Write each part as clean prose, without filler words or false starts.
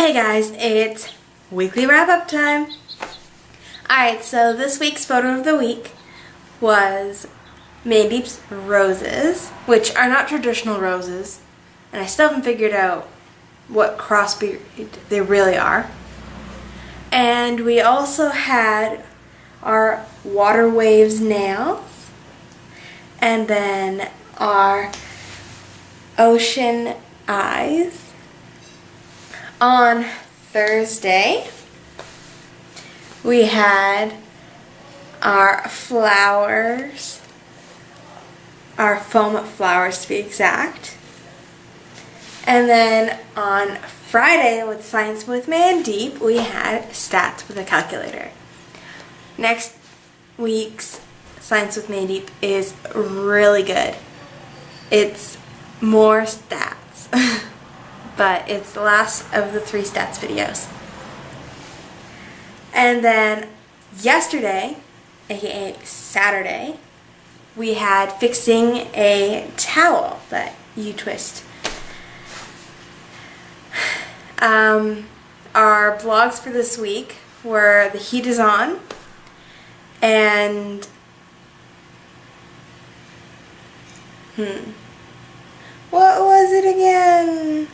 Hey guys, it's weekly wrap-up time. Alright, so this week's photo of the week was Mandeep's roses, which are not traditional roses, and I still haven't figured out what crossbreed they really are. And we also had our water waves nails, and then our ocean eyes. On Thursday, we had our flowers, our foam flowers to be exact. And then on Friday with Science with Mandeep, we had stats with a calculator. Next week's Science with Mandeep is really good. It's more stats. But it's the last of the 3 stats videos. And then yesterday, aka Saturday, we had fixing a towel that you twist. Our blogs for this week were The Heat is On and what was it again?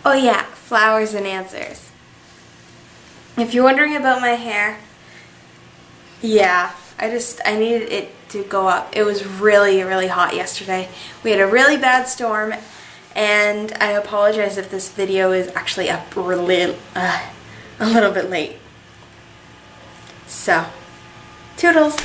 Oh yeah, flowers and answers. If you're wondering about my hair, yeah, I needed it to go up. It was really, really hot yesterday. We had a really bad storm, and I apologize if this video is actually up really, a little bit late. So, toodles.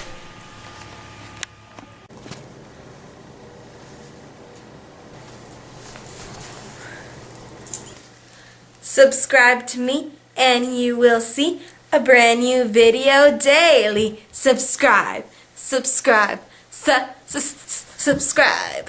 Subscribe to me and you will see a brand new video daily. Subscribe, subscribe, subscribe.